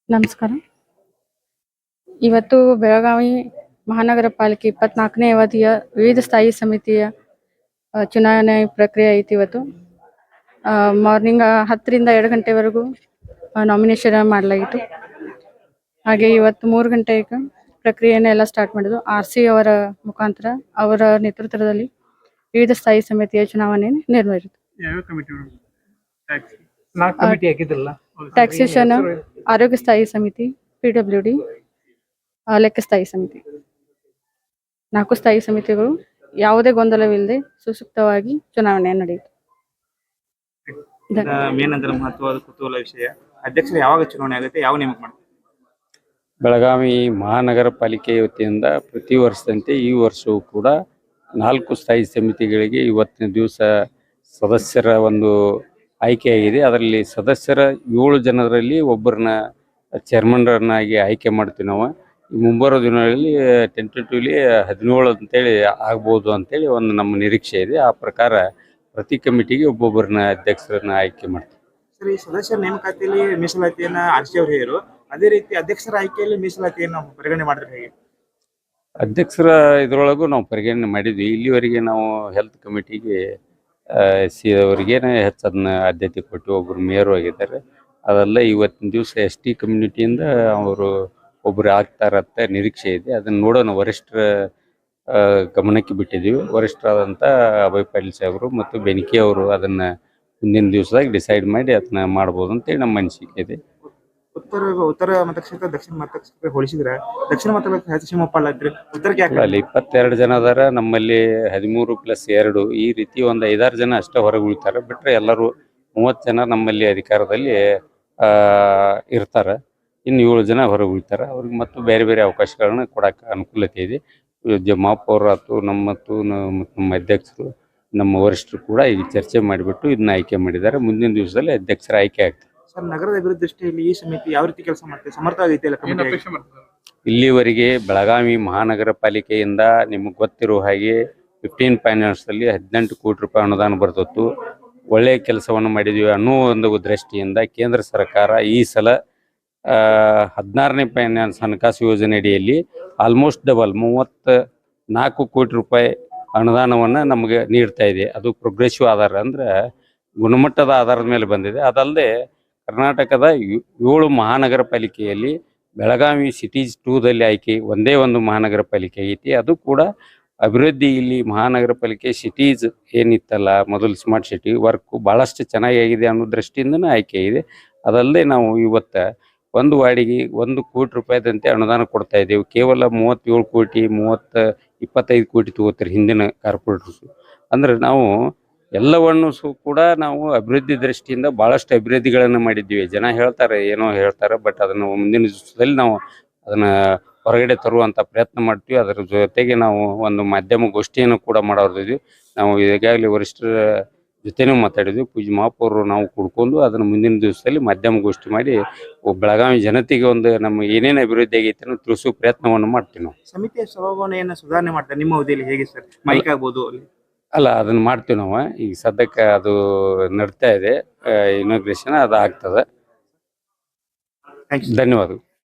ನಮಸ್ಕಾರ. ಇವತ್ತು ಬೆಳಗಾವಿ ಮಹಾನಗರ ಪಾಲಿಕೆ 24ನೇ ಅವಧಿಯ ವಿವಿಧ ಸ್ಥಾಯಿ ಸಮಿತಿಯ ಚುನಾವಣೆ ಪ್ರಕ್ರಿಯೆ ಐತಿ. ಇವತ್ತು ಮಾರ್ನಿಂಗ್ 10ರಿಂದ 2 ಗಂಟೆವರೆಗೂ ನಾಮಿನೇಷನ್ ಮಾಡಲಾಗಿತ್ತು. ಹಾಗೆ ಇವತ್ತು 3 ಗಂಟೆಗೆ ಪ್ರಕ್ರಿಯೆಯನ್ನು ಎಲ್ಲ ಸ್ಟಾರ್ಟ್ ಮಾಡಿದ್ರು. RC ಅವರ ಮುಖಾಂತರ ಅವರ ನೇತೃತ್ವದಲ್ಲಿ ವಿವಿಧ ಸ್ಥಾಯಿ ಸಮಿತಿಯ ಚುನಾವಣೆ ನೆರವೇರಿತು. ಟ್ಯಾಕ್ಸೇಷನ್, ಆರೋಗ್ಯ ಸ್ಥಾಯಿ ಸಮಿತಿ, PWD, ಲೆಕ್ಕ ಸ್ಥಾಯಿ ಸಮಿತಿ, 4 ಸ್ಥಾಯಿ ಸಮಿತಿಗಳು ಯಾವುದೇ ಗೊಂದಲವಿಲ್ಲದೆ ಸುಸೂಕ್ತವಾಗಿ ಚುನಾವಣೆ ನಡೆಯಿತು. ಮಹತ್ವದ ಕುತೂಹಲ ವಿಷಯ, ಅಧ್ಯಕ್ಷರು ಯಾವಾಗ ಚುನಾವಣೆ ಆಗುತ್ತೆ, ಯಾವ ನೇಮಕ ಮಾಡ್ತಾರೆ? ಬೆಳಗಾವಿ ಮಹಾನಗರ ಪಾಲಿಕೆ ವತಿಯಿಂದ ಪ್ರತಿ ವರ್ಷದಂತೆ ಈ ವರ್ಷವೂ ಕೂಡ 4 ಸ್ಥಾಯಿ ಸಮಿತಿಗಳಿಗೆ ಇವತ್ತಿನ ದಿವಸ ಸದಸ್ಯರ ಒಂದು ಆಯ್ಕೆಯಾಗಿದೆ. ಅದರಲ್ಲಿ ಸದಸ್ಯರ 7 ಜನರಲ್ಲಿ ಒಬ್ಬರನ್ನ ಚೇರ್ಮನ್ರನ್ನಾಗಿ ಆಯ್ಕೆ ಮಾಡ್ತೀವಿ ನಾವು. ಮುಂಬರೋ ದಿನಗಳಲ್ಲಿ ಟೆಂಟೇಟಿವ್ಲಿ 17 ಅಂತೇಳಿ ಆಗ್ಬೋದು ಅಂತೇಳಿ ಒಂದು ನಮ್ಮ ನಿರೀಕ್ಷೆ ಇದೆ. ಆ ಪ್ರಕಾರ ಪ್ರತಿ ಕಮಿಟಿಗೆ ಒಬ್ಬೊಬ್ಬರನ್ನ ಅಧ್ಯಕ್ಷರನ್ನ ಆಯ್ಕೆ ಮಾಡ್ತೀವಿ. ಸರಿ, ಸದಸ್ಯರ ನೇಮಕಾತಿಯಲ್ಲಿ ಮೀಸಲಾತಿಯನ್ನ RC ಅವರು ಹೇಳಿದ್ರು. ಅದೇ ರೀತಿ ಅಧ್ಯಕ್ಷರ ಆಯ್ಕೆಯಲ್ಲಿ ಮೀಸಲಾತಿಯನ್ನು ಪರಿಗಣನೆ ಮಾಡಿದ್ರೆ ಹೇಗೆ? ಅಧ್ಯಕ್ಷರ ಇದರೊಳಗೂ ನಾವು ಪರಿಗಣನೆ ಮಾಡಿದ್ವಿ. ಇಲ್ಲಿವರೆಗೆ ನಾವು ಹೆಲ್ತ್ ಕಮಿಟಿಗೆ SC ಅವರಿಗೇನೆ ಹೆಚ್ಚು ಅದನ್ನ ಆದ್ಯತೆ ಕೊಟ್ಟು ಒಬ್ಬರು ಮೇಯರು ಆಗಿದ್ದಾರೆ. ಅದೆಲ್ಲ ಇವತ್ತಿನ ದಿವಸ ST ಕಮ್ಯುನಿಟಿಯಿಂದ ಅವರು ಒಬ್ಬರು ಆಗ್ತಾರಂತ ನಿರೀಕ್ಷೆ ಇದೆ. ಅದನ್ನು ನೋಡೋಣ, ವರಿಷ್ಠರ ಗಮನಕ್ಕೆ ಬಿಟ್ಟಿದ್ದೀವಿ. ವರಿಷ್ಠರಾದಂಥ ಅಭಯ್ ಪಾಟೀಲ್ ಸಾಹೇಬರು ಮತ್ತು ಬೆನಿಕೆ ಅವರು ಅದನ್ನ ಮುಂದಿನ ದಿವಸದಾಗ ಡಿಸೈಡ್ ಮಾಡಿ ಅದನ್ನ ಮಾಡ್ಬೋದು ಅಂತೇಳಿ ನಮ್ಮ ಅನಿಸಿಕೆ ಇದೆ. ಉತ್ತರ ಮತಕ್ಷೇತ್ರ ದಕ್ಷಿಣ ಮತಕ್ಷೇತ್ರ ಹೋಲಿಸಿದ್ರೆ ದಕ್ಷಿಣ ಮತಕ್ಷೇತ್ರ ಹೆಚ್ಚು ಶಿವಮೊಗ್ಗ ಇದ್ರೆ ಉತ್ತರಕ್ಕೆ ಯಾಕೆ? ಅಲ್ಲಿ 22 ಜನ ಅದಾರ, ನಮ್ಮಲ್ಲಿ 13+2 ಈ ರೀತಿ ಒಂದು 5-6 ಜನ ಅಷ್ಟೇ ಹೊರಗೆ ಉಳಿತಾರೆ. ಬಿಟ್ಟರೆ ಎಲ್ಲರೂ 30 ಜನ ನಮ್ಮಲ್ಲಿ ಅಧಿಕಾರದಲ್ಲಿ ಇರ್ತಾರೆ. ಇನ್ನು 7 ಜನ ಹೊರಗೆ ಉಳಿತಾರೆ. ಅವ್ರಿಗೆ ಮತ್ತು ಬೇರೆ ಬೇರೆ ಅವಕಾಶಗಳನ್ನ ಕೊಡೋಕೆ ಅನುಕೂಲತೆ ಇದೆ. ಮಹಾಪೌರ ಆಯ್ತು, ನಮ್ಮ ಅಧ್ಯಕ್ಷರು, ನಮ್ಮ ವರಿಷ್ಠರು ಕೂಡ ಈಗ ಚರ್ಚೆ ಮಾಡಿಬಿಟ್ಟು ಇದನ್ನ ಆಯ್ಕೆ ಮಾಡಿದ್ದಾರೆ. ಮುಂದಿನ ದಿವಸದಲ್ಲಿ ಅಧ್ಯಕ್ಷರ ಆಯ್ಕೆ ಆಗ್ತದೆ. ಸರ್, ನಗರದ ಅಭಿವೃದ್ಧಿ ದೃಷ್ಟಿಯಲ್ಲಿ ಈ ಸಮಿತಿ ಯಾವ ರೀತಿ ಕೆಲಸ ಮಾಡ್ತೀವಿ? ಸಮರ್ಥವಾಗೈತೆ? ಇಲ್ಲಿವರೆಗೆ ಬೆಳಗಾವಿ ಮಹಾನಗರ ಪಾಲಿಕೆಯಿಂದ ನಿಮಗೆ ಗೊತ್ತಿರೋ ಹಾಗೆ 15 ಫೈನಾನ್ಸಲ್ಲಿ 18 ಕೋಟಿ ರೂಪಾಯಿ ಅನುದಾನ ಬರ್ತಿತ್ತು. ಒಳ್ಳೆಯ ಕೆಲಸವನ್ನು ಮಾಡಿದ್ದೀವಿ ಅನ್ನೋ ಒಂದು ದೃಷ್ಟಿಯಿಂದ ಕೇಂದ್ರ ಸರ್ಕಾರ ಈ ಸಲ 16ನೇ ಫೈನಾನ್ಸ್ ಹಣಕಾಸು ಯೋಜನೆ ಅಡಿಯಲ್ಲಿ ಆಲ್ಮೋಸ್ಟ್ ಡಬಲ್ 34 ಕೋಟಿ ರೂಪಾಯಿ ಅನುದಾನವನ್ನು ನಮಗೆ ನೀಡ್ತಾ ಇದೆ. ಅದು ಪ್ರೋಗ್ರೆಸಿವ್ ಆಧಾರ, ಅಂದರೆ ಗುಣಮಟ್ಟದ ಆಧಾರದ ಮೇಲೆ ಬಂದಿದೆ. ಅದಲ್ಲದೆ ಕರ್ನಾಟಕದ 7 ಮಹಾನಗರ ಪಾಲಿಕೆಯಲ್ಲಿ ಬೆಳಗಾವಿ ಸಿಟೀಸ್ 2ದಲ್ಲಿ ಆಯ್ಕೆ ಒಂದೇ ಒಂದು ಮಹಾನಗರ ಪಾಲಿಕೆ ಐತಿ. ಅದು ಕೂಡ ಅಭಿವೃದ್ಧಿ, ಇಲ್ಲಿ ಮಹಾನಗರ ಪಾಲಿಕೆ ಸಿಟೀಸ್ ಏನಿತ್ತಲ್ಲ ಮೊದಲು ಸ್ಮಾರ್ಟ್ ಸಿಟಿ ವರ್ಕು ಭಾಳಷ್ಟು ಚೆನ್ನಾಗಿ ಆಗಿದೆ ಅನ್ನೋ ದೃಷ್ಟಿಯಿಂದನೇ ಆಯ್ಕೆ ಇದೆ. ಅದಲ್ಲದೆ ನಾವು ಇವತ್ತು ಒಂದು ವಾರ್ಡಿಗೆ 1 ಕೋಟಿ ರೂಪಾಯಿದಂತೆ ಅನುದಾನ ಕೊಡ್ತಾ ಇದ್ದೇವೆ. ಕೇವಲ 37 ಕೋಟಿ 25 ಕೋಟಿ ತಗೋತಾರೆ ಹಿಂದಿನ ಕಾರ್ಪೊರೇಟರ್ಸು. ಅಂದರೆ ನಾವು ಎಲ್ಲವನ್ನು ಕೂಡ ನಾವು ಅಭಿವೃದ್ಧಿ ದೃಷ್ಟಿಯಿಂದ ಭಾಳಷ್ಟು ಅಭಿವೃದ್ಧಿಗಳನ್ನು ಮಾಡಿದ್ದೀವಿ. ಜನ ಹೇಳ್ತಾರೆ, ಏನೋ ಹೇಳ್ತಾರೆ, ಬಟ್ ಅದನ್ನು ಮುಂದಿನ ದಿವಸದಲ್ಲಿ ನಾವು ಅದನ್ನು ಹೊರಗಡೆ ತರುವಂಥ ಪ್ರಯತ್ನ ಮಾಡ್ತೀವಿ. ಅದರ ಜೊತೆಗೆ ನಾವು ಒಂದು ಮಾಧ್ಯಮ ಗೋಷ್ಠಿಯನ್ನು ಕೂಡ ಮಾಡೋದಿದ್ವಿ. ನಾವು ಈಗಾಗಲೇ ವರಿಷ್ಠರ ಜೊತೆನೂ ಮಾತಾಡಿದ್ವಿ. ಪೂಜ್ಯ ಮಹಾಪೌರರು ನಾವು ಕುಡ್ಕೊಂಡು ಅದನ್ನು ಮುಂದಿನ ದಿವಸದಲ್ಲಿ ಮಾಧ್ಯಮ ಗೋಷ್ಠಿ ಮಾಡಿ ಬೆಳಗಾವಿ ಜನತೆಗೆ ಒಂದು ನಮ್ಮ ಏನೇನು ಅಭಿವೃದ್ಧಿ ಆಗೈತೆ ಅನ್ನೋ ತಿಳಿಸೋ ಪ್ರಯತ್ನವನ್ನು ಮಾಡ್ತೀವಿ. ನಾವು ಸಮಿತಿಯ ಸ್ವಭಾವನೆಯನ್ನು ಸುಧಾರಣೆ ಮಾಡ್ತಾರೆ ನಿಮ್ಮ ಅವಧಿಯಲ್ಲಿ ಹೇಗೆ ಸರ್? ಮೈಕ್ ಆಗ್ಬೋದು ಅಲ್ಲ, ಅದನ್ನು ಮಾಡ್ತೀವಿ ನಾವು. ಈಗ ಸದ್ಯಕ್ಕೆ ಅದು ನಡ್ತಾ ಇದೆ, ಇನಾಗ್ರೇಷನ್ ಅದು ಆಗ್ತದೆ. Thank you. ಧನ್ಯವಾದಗಳು.